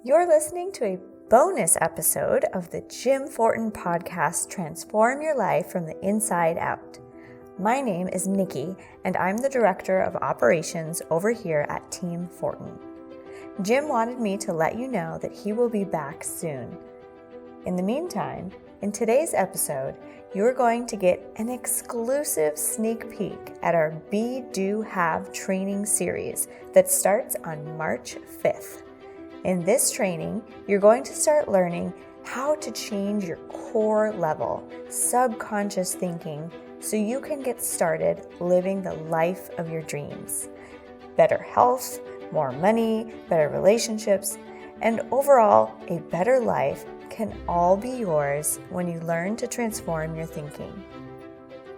You're listening to a bonus episode of the Jim Fortin podcast, Transform Your Life from the Inside Out. My name is Nikki, and I'm the Director of Operations over here at Team Fortin. Jim wanted me to let you know that he will be back soon. In the meantime, in today's episode, you're going to get an exclusive sneak peek at our Be, Do, Have training series that starts on March 5th. In this training, you're going to start learning how to change your core level, subconscious thinking, so you can get started living the life of your dreams. Better health, more money, better relationships, and overall, a better life can all be yours when you learn to transform your thinking.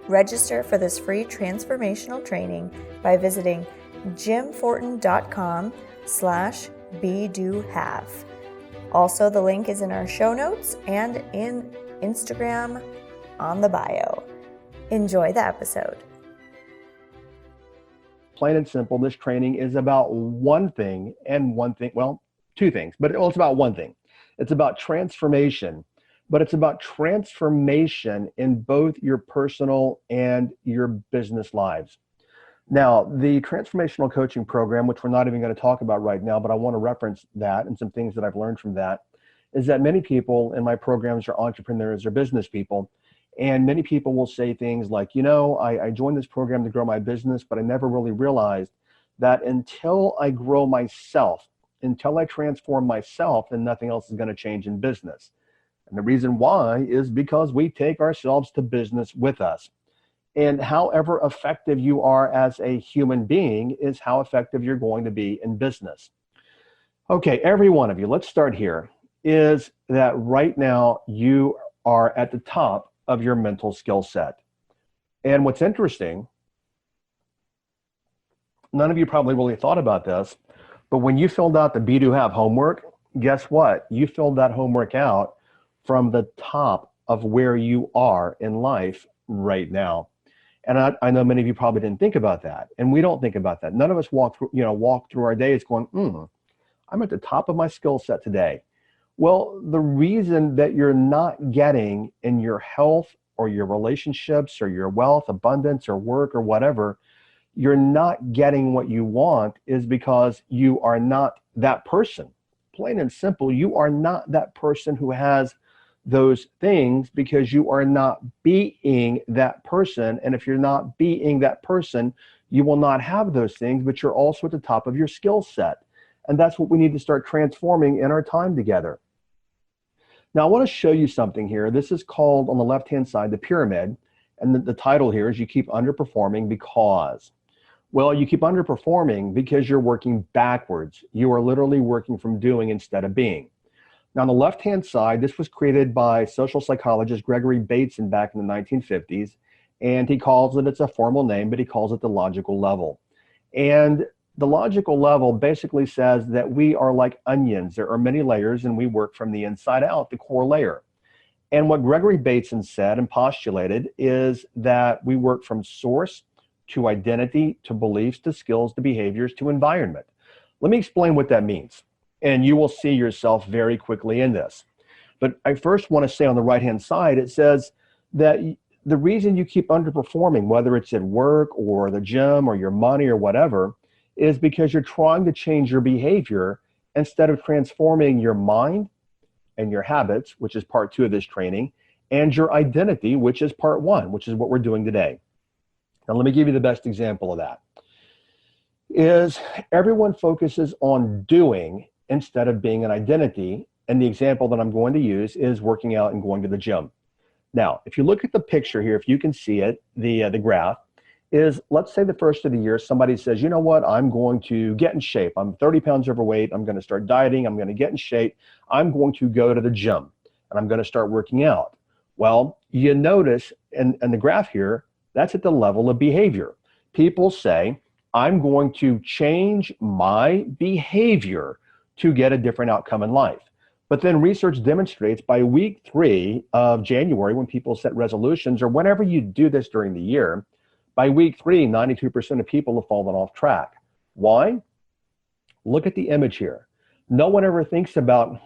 Register for this free transformational training by visiting jimfortin.com/be-do-have. Also, the link is in our show notes and in Instagram on the bio. Enjoy the episode. Plain and simple, this training is about two things, but it's about one thing. It's about transformation, but it's about transformation in both your personal and your business lives. Now, the transformational coaching program, which we're not even going to talk about right now, but I want to reference that and some things that I've learned from that, is that many people in my programs are entrepreneurs or business people. And many people will say things like, I joined this program to grow my business, but I never really realized that until I grow myself, until I transform myself, then nothing else is going to change in business. And the reason why is because we take ourselves to business with us. And however effective you are as a human being is how effective you're going to be in business. Okay, every one of you, let's start here, is that right now you are at the top of your mental skill set. And what's interesting, none of you probably really thought about this, but when you filled out the Be Do Have homework, guess what? You filled that homework out from the top of where you are in life right now. And I know many of you probably didn't think about that. And we don't think about that. None of us walk through our days going, I'm at the top of my skill set today. Well, the reason that you're not getting in your health or your relationships or your wealth, abundance or work or whatever, you're not getting what you want is because you are not that person. Plain and simple, you are not that person who has those things because you are not being that person. And if you're not being that person, you will not have those things, but you're also at the top of your skill set. And that's what we need to start transforming in our time together. Now, I want to show you something here. This is called, on the left-hand side, the pyramid. And the title here is You Keep Underperforming Because. Well, you keep underperforming because you're working backwards. You are literally working from doing instead of being. Now, on the left-hand side, this was created by social psychologist Gregory Bateson back in the 1950s. And he calls it, it's a formal name, but he calls it the logical level. And the logical level basically says that we are like onions. There are many layers and we work from the inside out, the core layer. And what Gregory Bateson said and postulated is that we work from source to identity, to beliefs, to skills, to behaviors, to environment. Let me explain what that means. And you will see yourself very quickly in this. But I first want to say on the right-hand side, it says that the reason you keep underperforming, whether it's at work or the gym or your money or whatever, is because you're trying to change your behavior instead of transforming your mind and your habits, which is part 2 of this training, and your identity, which is part 1, which is what we're doing today. Now, let me give you the best example of that. Is everyone focuses on doing instead of being an identity. And the example that I'm going to use is working out and going to the gym. Now, if you look at the picture here, if you can see it, the graph, is let's say the first of the year, somebody says, you know what, I'm going to get in shape. I'm 30 pounds overweight. I'm going to start dieting. I'm going to get in shape. I'm going to go to the gym and I'm going to start working out. Well, you notice in the graph here, that's at the level of behavior. People say, I'm going to change my behavior to get a different outcome in life. But then research demonstrates by week 3 of January, when people set resolutions, or whenever you do this during the year, by week 3, 92% of people have fallen off track. Why? Look at the image here. No one ever thinks about,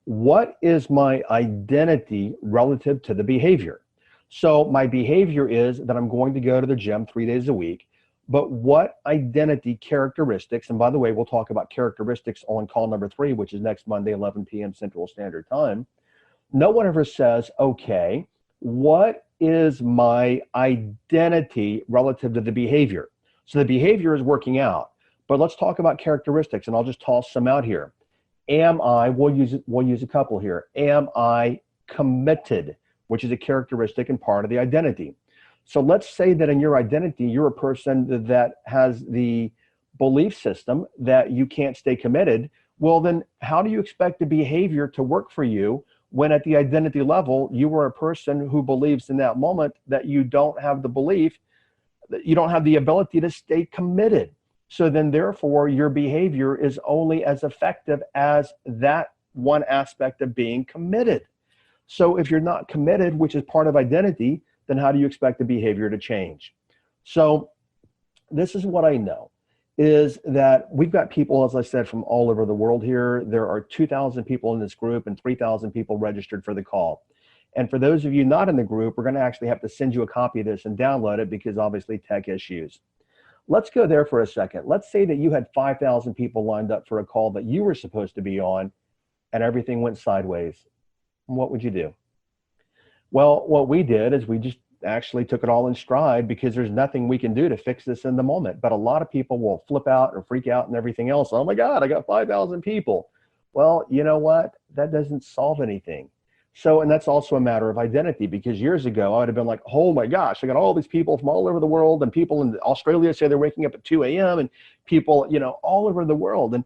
what is my identity relative to the behavior? So my behavior is that I'm going to go to the gym 3 days a week, but what identity characteristics, and by the way, we'll talk about characteristics on call number 3, which is next Monday, 11 p.m. Central Standard Time. No one ever says, okay, what is my identity relative to the behavior? So the behavior is working out, but let's talk about characteristics, and I'll just toss some out here. We'll use a couple here. Am I committed, which is a characteristic and part of the identity. So let's say that in your identity, you're a person that has the belief system that you can't stay committed. Well, then how do you expect the behavior to work for you when at the identity level, you are a person who believes in that moment that you don't have the belief, that you don't have the ability to stay committed? So then therefore your behavior is only as effective as that one aspect of being committed. So if you're not committed, which is part of identity, then how do you expect the behavior to change? So this is what I know, is that we've got people, as I said, from all over the world here. There are 2,000 people in this group and 3,000 people registered for the call. And for those of you not in the group, we're going to actually have to send you a copy of this and download it because obviously tech issues. Let's go there for a second. Let's say that you had 5,000 people lined up for a call that you were supposed to be on and everything went sideways. What would you do? Well, what we did is we just actually took it all in stride because there's nothing we can do to fix this in the moment. But a lot of people will flip out or freak out and everything else. Oh my God, I got 5,000 people. Well, you know what? That doesn't solve anything. So, and that's also a matter of identity, because years ago I would have been like, oh my gosh, I got all these people from all over the world, and people in Australia say they're waking up at 2 a.m. and people, all over the world, and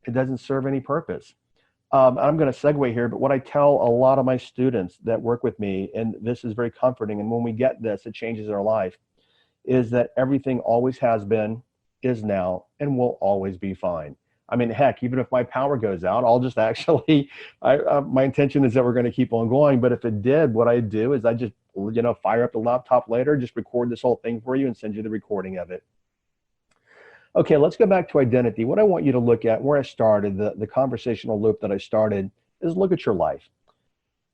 it doesn't serve any purpose. I'm going to segue here, but what I tell a lot of my students that work with me, and this is very comforting, and when we get this, it changes our life, is that everything always has been, is now, and will always be fine. I mean, heck, even if my power goes out, I'll just actually, my intention is that we're going to keep on going. But if it did, what I do is I just, fire up the laptop later, just record this whole thing for you and send you the recording of it. Okay, let's go back to identity. What I want you to look at, where I started, the conversational loop that I started, is look at your life.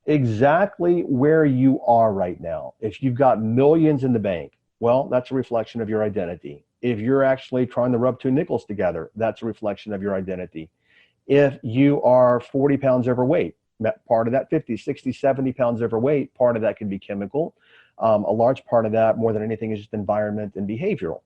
Exactly where you are right now. If you've got millions in the bank, well, that's a reflection of your identity. If you're actually trying to rub 2 nickels together, that's a reflection of your identity. If you are 40 pounds overweight, part of that 50, 60, 70 pounds overweight, part of that can be chemical. A large part of that, more than anything, is just environment and behavioral.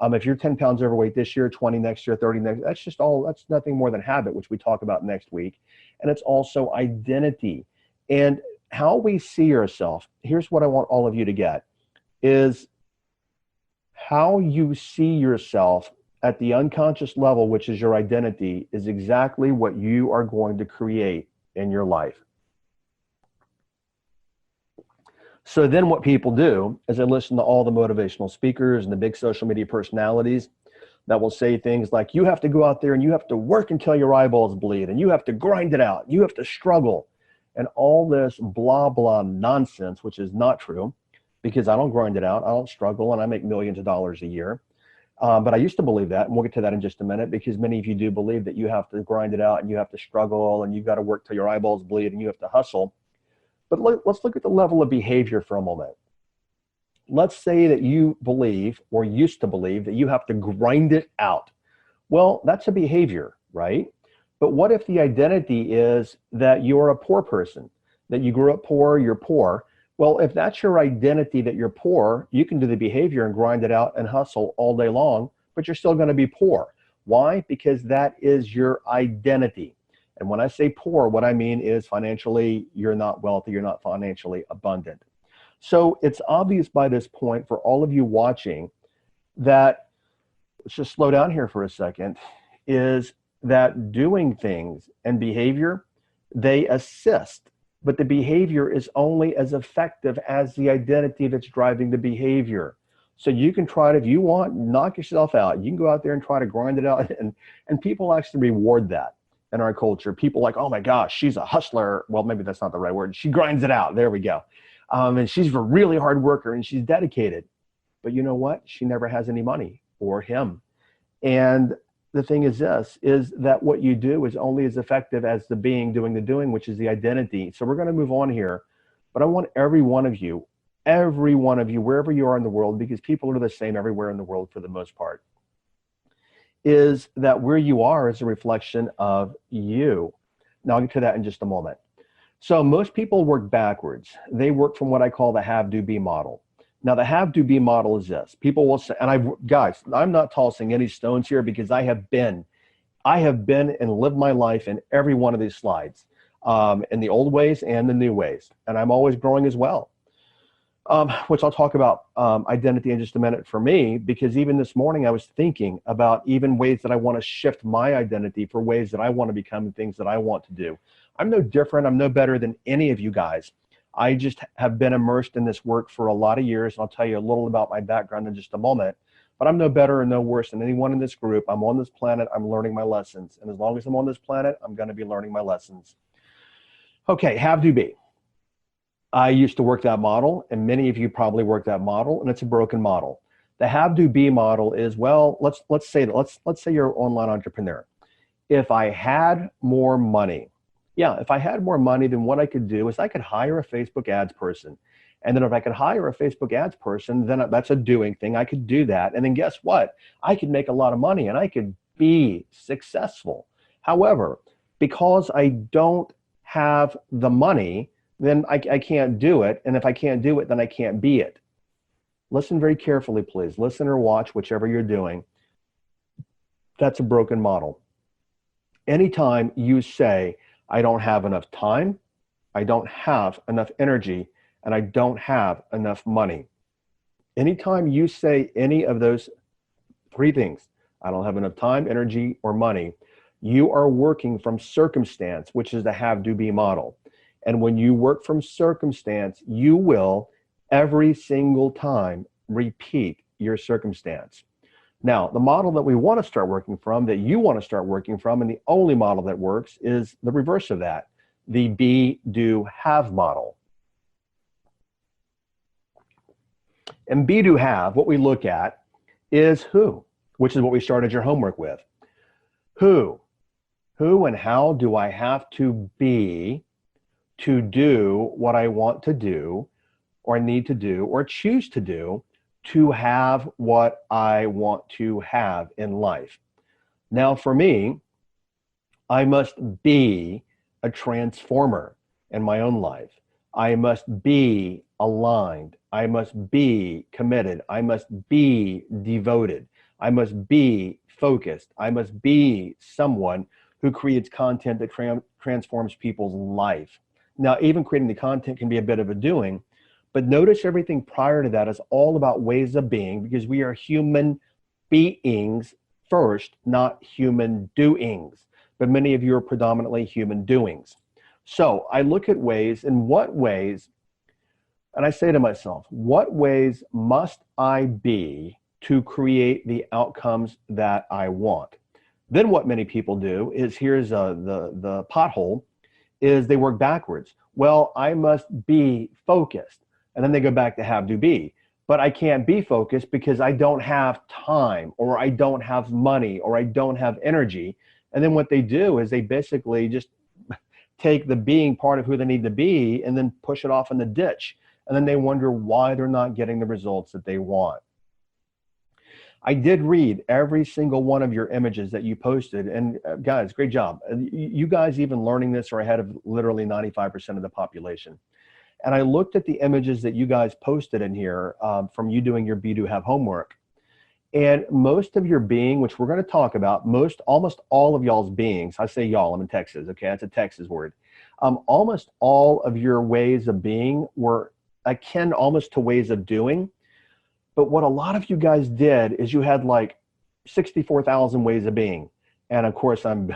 If you're 10 pounds overweight this year, 20 next year, 30 next, that's nothing more than habit, which we talk about next week. And it's also identity. And how we see ourselves, here's what I want all of you to get, is how you see yourself at the unconscious level, which is your identity, is exactly what you are going to create in your life. So then what people do is they listen to all the motivational speakers and the big social media personalities that will say things like, you have to go out there and you have to work until your eyeballs bleed, and you have to grind it out, you have to struggle, and all this blah, blah nonsense, which is not true. Because I don't grind it out, I don't struggle, and I make millions of dollars a year. But I used to believe that, and we'll get to that in just a minute, because many of you do believe that you have to grind it out and you have to struggle and you've got to work till your eyeballs bleed and you have to hustle. But let's look at the level of behavior for a moment. Let's say that you believe, or used to believe, that you have to grind it out. Well, that's a behavior, right? But what if the identity is that you're a poor person, that you grew up poor, you're poor? Well, if that's your identity, that you're poor, you can do the behavior and grind it out and hustle all day long, but you're still going to be poor. Why? Because that is your identity. And when I say poor, what I mean is financially, you're not wealthy, you're not financially abundant. So it's obvious by this point for all of you watching that, let's just slow down here for a second, is that doing things and behavior, they assist. But the behavior is only as effective as the identity that's driving the behavior. So you can try it if you want, knock yourself out. You can go out there and try to grind it out. And people actually reward that in our culture. People like, oh my gosh, she's a hustler. Well, maybe that's not the right word. She grinds it out. There we go. And she's a really hard worker and she's dedicated. But you know what? She never has any money, or him. And the thing is this, is that what you do is only as effective as the being doing the doing, which is the identity. So we're going to move on here, but I want every one of you, wherever you are in the world, because people are the same everywhere in the world for the most part, is that where you are is a reflection of you. Now I'll get to that in just a moment. So most people work backwards. They work from what I call the have, do, be model. Now the have, do, be model is this. People will say, and guys, I'm not tossing any stones here because I have been and lived my life in every one of these slides, in the old ways and the new ways. And I'm always growing as well. Which I'll talk about identity in just a minute for me, because even this morning I was thinking about even ways that I want to shift my identity for ways that I want to become and things that I want to do. I'm no different. I'm no better than any of you guys. I just have been immersed in this work for a lot of years. And I'll tell you a little about my background in just a moment, but I'm no better and no worse than anyone in this group. I'm on this planet. I'm learning my lessons. And as long as I'm on this planet, I'm going to be learning my lessons. Okay, have, do, be. I used to work that model, and many of you probably work that model, and it's a broken model. The have, do, be model is, well, let's say you're an online entrepreneur. If I had more money, if I had more money, then what I could do is I could hire a Facebook ads person. And then if I could hire a Facebook ads person, then that's a doing thing. I could do that. And then guess what? I could make a lot of money and I could be successful. However, because I don't have the money, then I can't do it. And if I can't do it, then I can't be it. Listen very carefully, please. Listen or watch, whichever you're doing. That's a broken model. Anytime you say, I don't have enough time, I don't have enough energy, and I don't have enough money. Anytime you say any of those three things, I don't have enough time, energy, or money, you are working from circumstance, which is the have, do, be model. And when you work from circumstance, you will every single time repeat your circumstance. Now, the model that we want to start working from, that you want to start working from, and the only model that works is the reverse of that, the be, do, have model. And be, do, have, what we look at is who, which is what we started your homework with. Who and how do I have to be to do what I want to do or need to do or choose to do to have what I want to have in life. Now, for me, I must be a transformer in my own life. I must be aligned. I must be committed. I must be devoted. I must be focused. I must be someone who creates content that transforms people's life. Now, even creating the content can be a bit of a doing, but notice everything prior to that is all about ways of being, because we are human beings first, not human doings. But many of you are predominantly human doings. So I look at ways, in what ways, and I say to myself, what ways must I be to create the outcomes that I want? Then what many people do is, here's the pothole, is they work backwards. Well, I must be focused. And then they go back to have, do, be. But I can't be focused because I don't have time, or I don't have money, or I don't have energy. And then what they do is they basically just take the being part of who they need to be and then push it off in the ditch. And then they wonder why they're not getting the results that they want. I did read every single one of your images that you posted. And guys, great job. You guys even learning this are ahead of literally 95% of the population. And I looked at the images that you guys posted in here from you doing your Be Do Have homework. And most of your being, which we're going to talk about, almost all of y'all's beings, I say y'all, I'm in Texas, okay, that's a Texas word. Almost all of your ways of being were akin almost to ways of doing. But what a lot of you guys did is you had like 64,000 ways of being. And of course, I'm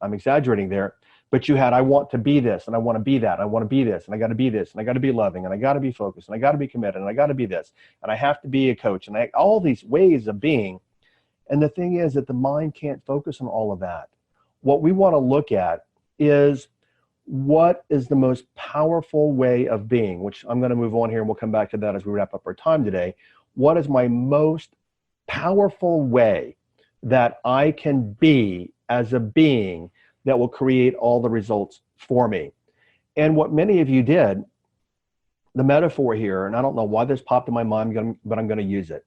exaggerating there. But you had, I want to be this, and I want to be that, and I want to be this, and I got to be this, and I got to be loving, and I got to be focused, and I got to be committed, and I got to be this, and I have to be a coach, and all these ways of being. And the thing is that the mind can't focus on all of that. What we want to look at is, what is the most powerful way of being, which I'm going to move on here, and we'll come back to that as we wrap up our time today. What is my most powerful way that I can be as a being that will create all the results for me. And what many of you did, the metaphor here, and I don't know why this popped in my mind, but I'm going to use it,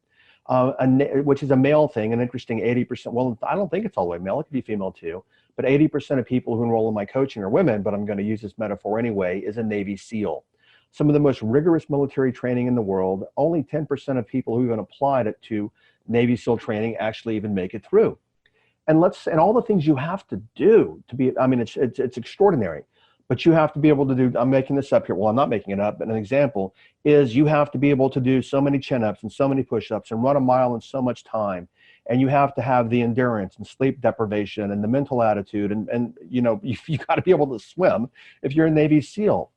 which is a male thing, an interesting 80%. Well, I don't think it's all the way male. It could be female too. But 80% of people who enroll in my coaching are women, but I'm going to use this metaphor anyway, is a Navy SEAL. Some of the most rigorous military training in the world, only 10% of people who even applied it to Navy SEAL training actually even make it through. And all the things you have to do to be, I mean, it's extraordinary. But you have to be able to do, I'm making this up here. Well, I'm not making it up, but an example is you have to be able to do so many chin-ups and so many push-ups and run a mile in so much time. And you have to have the endurance and sleep deprivation and the mental attitude. And you know, you got to be able to swim if you're a Navy SEAL.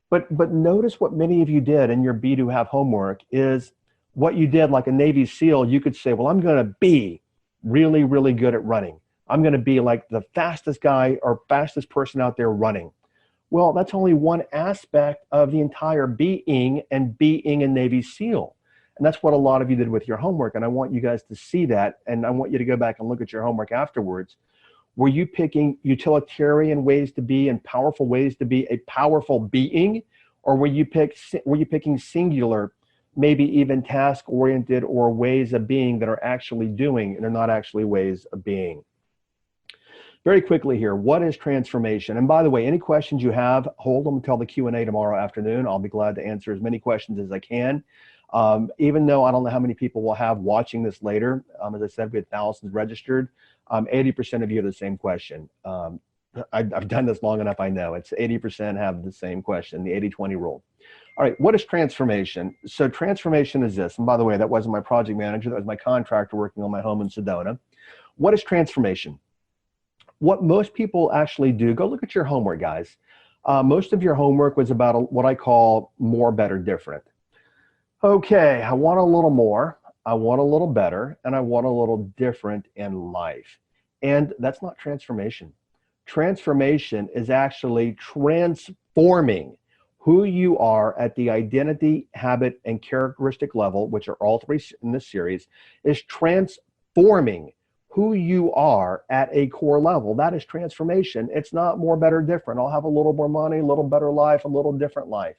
But notice what many of you did in your Be Do Have homework is what you did like a Navy SEAL. You could say, well, I'm going to be really, really good at running. I'm going to be like the fastest guy or fastest person out there running. Well, that's only one aspect of the entire being and being a Navy SEAL. And that's what a lot of you did with your homework. And I want you guys to see that. And I want you to go back and look at your homework afterwards. Were you picking utilitarian ways to be and powerful ways to be a powerful being? Or were you picking singular, maybe even task-oriented or ways of being that are actually doing and are not actually ways of being? Very quickly here, what is transformation? And by the way, any questions you have, hold them until the Q&A tomorrow afternoon. I'll be glad to answer as many questions as I can. Even though I don't know how many people we'll have watching this later. As I said, we had thousands registered. 80% of you have the same question. I've done this long enough, I know. It's 80% have the same question, the 80-20 rule. All right, what is transformation? So transformation is this. And by the way, that wasn't my project manager. That was my contractor working on my home in Sedona. What is transformation? What most people actually do, go look at your homework, guys. Most of your homework was about what I call more, better, different. Okay, I want a little more, I want a little better, and I want a little different in life. And that's not transformation. Transformation is actually transforming who you are at the identity, habit, and characteristic level, which are all three in this series, is transforming who you are at a core level. That is transformation. It's not more, better, different. I'll have a little more money, a little better life, a little different life.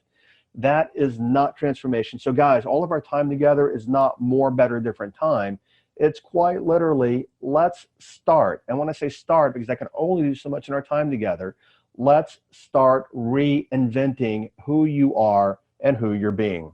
That is not transformation. So guys, all of our time together is not more, better, different time. It's quite literally, let's start. And when I say start, because I can only do so much in our time together, let's start reinventing who you are and who you're being.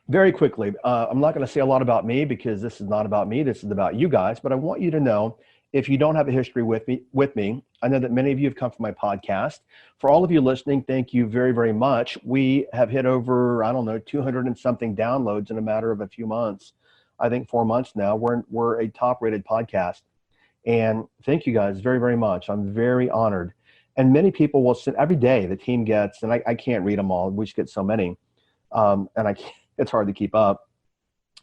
Very quickly, I'm not going to say a lot about me because this is not about me. This is about you guys. But I want you to know, if you don't have a history with me, I know that many of you have come from my podcast. For all of you listening, thank you very, very much. We have hit over, I don't know, 200 and something downloads in a matter of a few months. I think 4 months now. We're a top-rated podcast. And thank you guys very, very much. I'm very honored. And many people will send every day the team gets, and I can't read them all. We just get so many. And it's hard to keep up.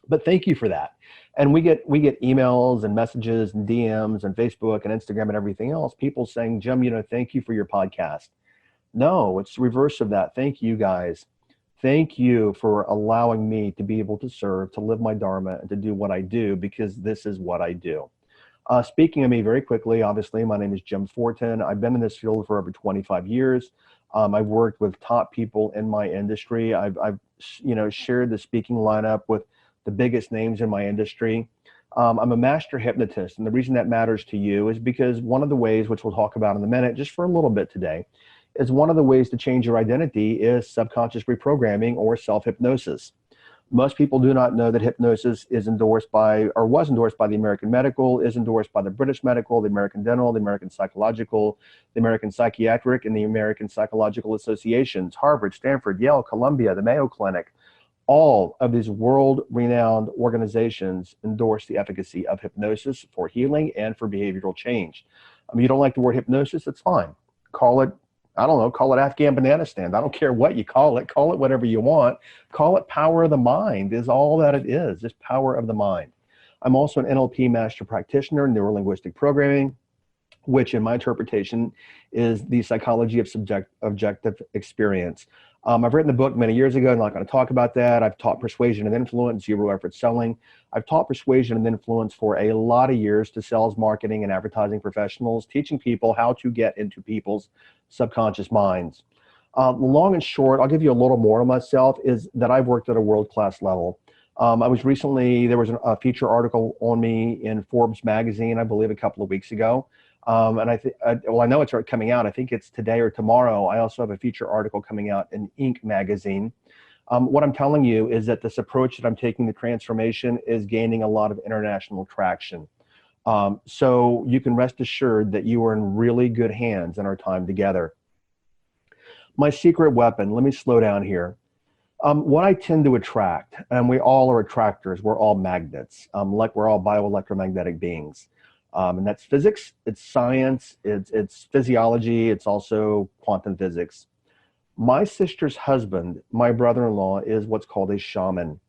But thank you for that. And we get emails and messages and DMs and Facebook and Instagram and everything else. People saying, Jim, thank you for your podcast. No, it's the reverse of that. Thank you guys. Thank you for allowing me to be able to serve, to live my Dharma, and to do what I do, because this is what I do. Speaking of me very quickly, obviously, my name is Jim Fortin. I've been in this field for over 25 years. I've worked with top people in my industry. I've shared the speaking lineup with the biggest names in my industry. I'm a master hypnotist, and the reason that matters to you is because one of the ways, which we'll talk about in a minute, just for a little bit today, is one of the ways to change your identity is subconscious reprogramming or self-hypnosis. Most people do not know that hypnosis is endorsed by, or was endorsed by the American Medical, is endorsed by the British Medical, the American Dental, the American Psychological, the American Psychiatric, and the American Psychological Associations, Harvard, Stanford, Yale, Columbia, the Mayo Clinic. All of these world-renowned organizations endorse the efficacy of hypnosis for healing and for behavioral change. I mean, you don't like the word hypnosis, it's fine. Call it, I don't know, call it Afghan banana stand. I don't care what you call it whatever you want. Call it power of the mind is all that it is, just power of the mind. I'm also an NLP master practitioner, neuro-linguistic programming. which in my interpretation is the psychology of objective experience. I've written the book many years ago. I'm not going to talk about that. I've taught persuasion and influence, zero effort selling. I've taught persuasion and influence for a lot of years to sales, marketing, and advertising professionals, teaching people how to get into people's subconscious minds. Long and short, I'll give you a little more of myself, is that I've worked at a world-class level. I was recently, there was a feature article on me in Forbes magazine, I believe a couple of weeks ago. And I know it's coming out. I think it's today or tomorrow. I also have a feature article coming out in Inc. magazine. What I'm telling you is that this approach that I'm taking to transformation is gaining a lot of international traction. So you can rest assured that you are in really good hands in our time together. My secret weapon, let me slow down here. What I tend to attract, and we all are attractors, we're all magnets, like we're all bioelectromagnetic beings. And that's physics, it's science, it's physiology, it's also quantum physics. My sister's husband, my brother-in-law, is what's called a shaman.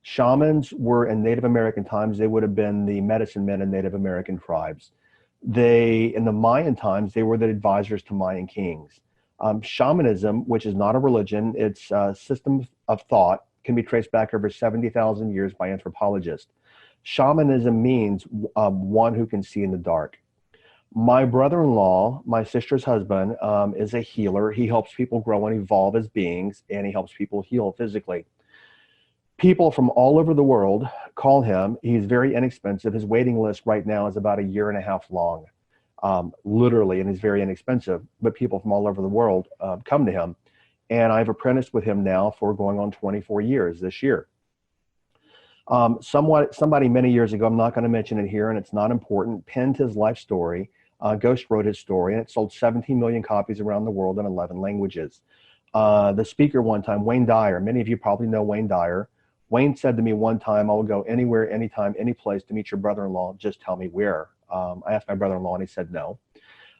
Shamans were in Native American times, they would have been the medicine men in Native American tribes. In the Mayan times, they were the advisors to Mayan kings. Shamanism, which is not a religion, it's a system of thought, can be traced back over 70,000 years by anthropologists. Shamanism means one who can see in the dark. My brother-in-law, my sister's husband, is a healer. He helps people grow and evolve as beings, and he helps people heal physically. People from all over the world call him. He's very inexpensive. His waiting list right now is about 1.5 years long, literally, and he's very inexpensive. But people from all over the world come to him, and I've apprenticed with him now for going on 24 years this year. Somebody many years ago, I'm not going to mention it here, and it's not important, penned his life story. Ghost wrote his story, and it sold 17 million copies around the world in 11 languages. The speaker one time, Wayne Dyer, many of you probably know Wayne Dyer. Wayne said to me one time, I will go anywhere, anytime, any place to meet your brother-in-law. Just tell me where. I asked my brother-in-law, and he said no.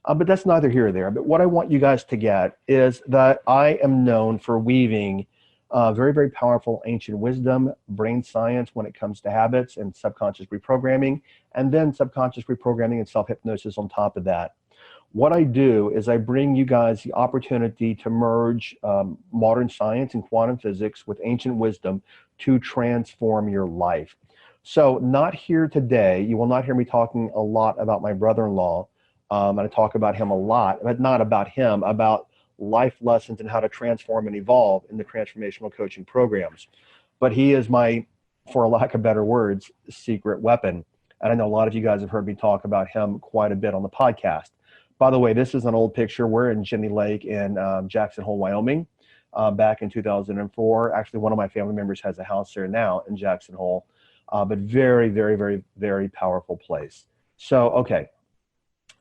But that's neither here nor there. But what I want you guys to get is that I am known for weaving very, very powerful ancient wisdom, brain science when it comes to habits and subconscious reprogramming, and then subconscious reprogramming and self-hypnosis on top of that. What I do is I bring you guys the opportunity to merge modern science and quantum physics with ancient wisdom to transform your life. So not here today, you will not hear me talking a lot about my brother-in-law. And I talk about him a lot, but not about him, about life lessons and how to transform and evolve in the transformational coaching programs. But he is my, for lack of better words, secret weapon. And I know a lot of you guys have heard me talk about him quite a bit on the podcast. By the way, this is an old picture. We're in Jenny Lake in Jackson Hole, Wyoming, back in 2004. Actually, one of my family members has a house there now in Jackson Hole, but very, very, very, very powerful place. So, okay.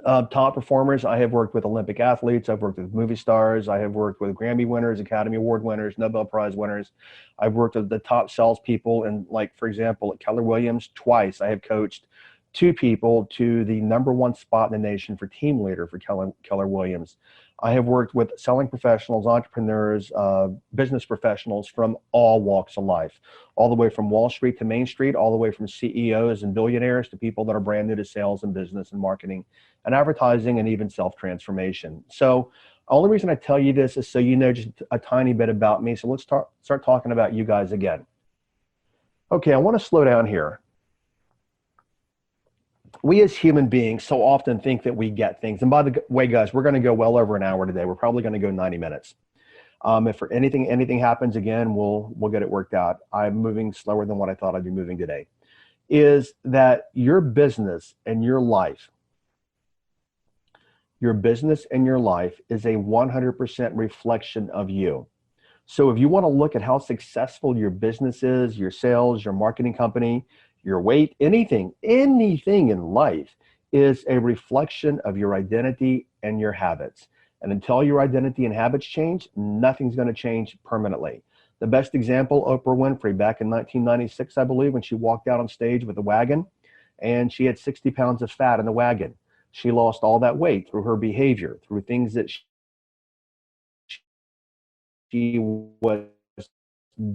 Top performers, I have worked with Olympic athletes, I've worked with movie stars, I have worked with Grammy winners, Academy Award winners, Nobel Prize winners. I've worked with the top salespeople, and like, for example, at Keller Williams, twice I have coached 2 people to the #1 spot in the nation for team leader for Keller Williams. I have worked with selling professionals, entrepreneurs, business professionals from all walks of life, all the way from Wall Street to Main Street, all the way from CEOs and billionaires to people that are brand new to sales and business and marketing and advertising and even self-transformation. So the only reason I tell you this is so you know just a tiny bit about me. So let's start talking about you guys again. Okay, I want to slow down here. We as human beings so often think that we get things. And by the way, guys, we're going to go well over an hour today. We're probably going to go 90 minutes. If for anything happens again, we'll get it worked out. I'm moving slower than what I thought I'd be moving today. Is that your business and your life is a 100% reflection of you. So if you want to look at how successful your business is, your sales, your marketing company, your weight, anything in life is a reflection of your identity and your habits. And until your identity and habits change, nothing's going to change permanently. The best example, Oprah Winfrey, back in 1996, I believe, when she walked out on stage with a wagon and she had 60 pounds of fat in the wagon. She lost all that weight through her behavior, through things that she was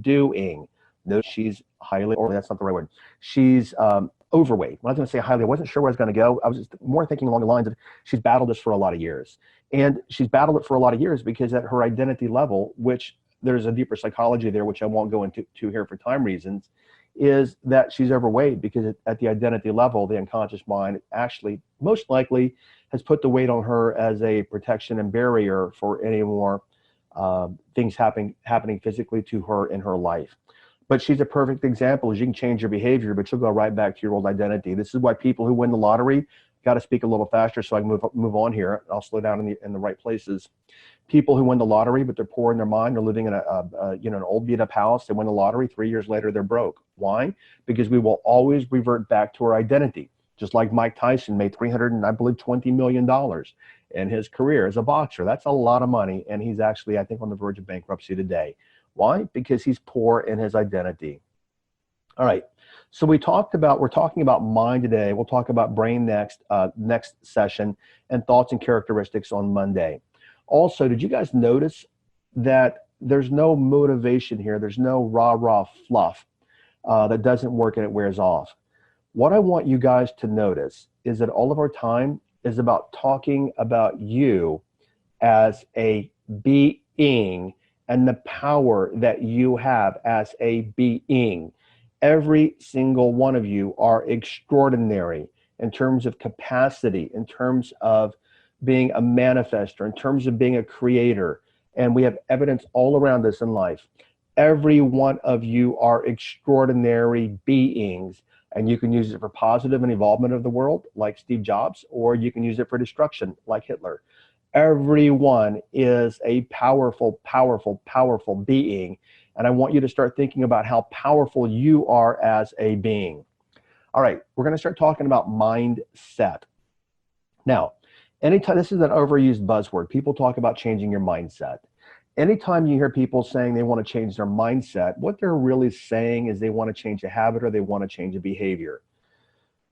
doing. No, she's highly, or that's not the right word. She's overweight. When I was going to say highly, I wasn't sure where I was going to go. I was just more thinking along the lines of she's battled this for a lot of years. And she's battled it for a lot of years because at her identity level, which there's a deeper psychology there, which I won't go into here for time reasons, is that she's overweight because at the identity level, the unconscious mind actually most likely has put the weight on her as a protection and barrier for any more things happening physically to her in her life. But she's a perfect example. As you can change your behavior, but you'll go right back to your old identity. This is why people who win the lottery, got to speak a little faster so I can move on here. I'll slow down in the right places. People who win the lottery, but they're poor in their mind, they're living in an old beat up house. They win the lottery. 3 years later, they're broke. Why? Because we will always revert back to our identity. Just like Mike Tyson made $320 million in his career as a boxer. That's a lot of money. And he's actually, I think, on the verge of bankruptcy today. Why? Because he's poor in his identity. All right. So we're talking about mind today. We'll talk about brain next session, and thoughts and characteristics on Monday. Also, did you guys notice that there's no motivation here? There's no rah-rah fluff that doesn't work and it wears off. What I want you guys to notice is that all of our time is about talking about you as a being and the power that you have as a being. Every single one of you are extraordinary in terms of capacity, in terms of being a manifester, in terms of being a creator. And we have evidence all around us in life. Every one of you are extraordinary beings, and you can use it for positive and evolvement of the world, like Steve Jobs, or you can use it for destruction, like Hitler. Everyone is a powerful, powerful, powerful being. And I want you to start thinking about how powerful you are as a being. All right, we're going to start talking about mindset. Now, anytime, this is an overused buzzword. People talk about changing your mindset. Anytime you hear people saying they want to change their mindset, what they're really saying is they want to change a habit or they want to change a behavior.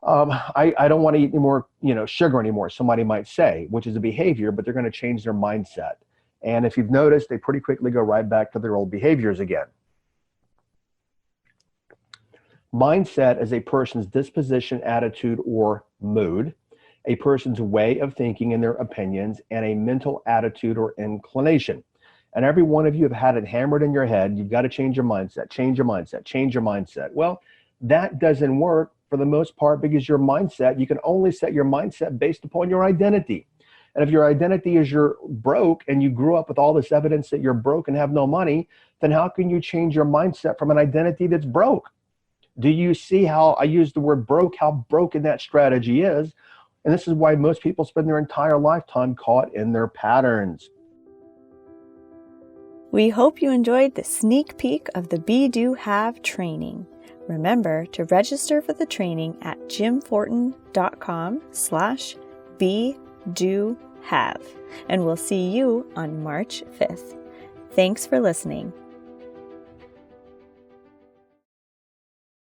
I don't want to eat any more, sugar anymore, somebody might say, which is a behavior, but they're going to change their mindset. And if you've noticed, they pretty quickly go right back to their old behaviors again. Mindset is a person's disposition, attitude, or mood, a person's way of thinking and their opinions, and a mental attitude or inclination. And every one of you have had it hammered in your head. You've got to change your mindset, change your mindset, change your mindset. Well, that doesn't work for the most part because your mindset, you can only set your mindset based upon your identity. And if your identity is you're broke and you grew up with all this evidence that you're broke and have no money, then how can you change your mindset from an identity that's broke? Do you see how I use the word broke, how broken that strategy is? And this is why most people spend their entire lifetime caught in their patterns. We hope you enjoyed the sneak peek of the Be Do Have training. Remember to register for the training at jimfortin.com/be-do-have, and we'll see you on March 5th. Thanks for listening.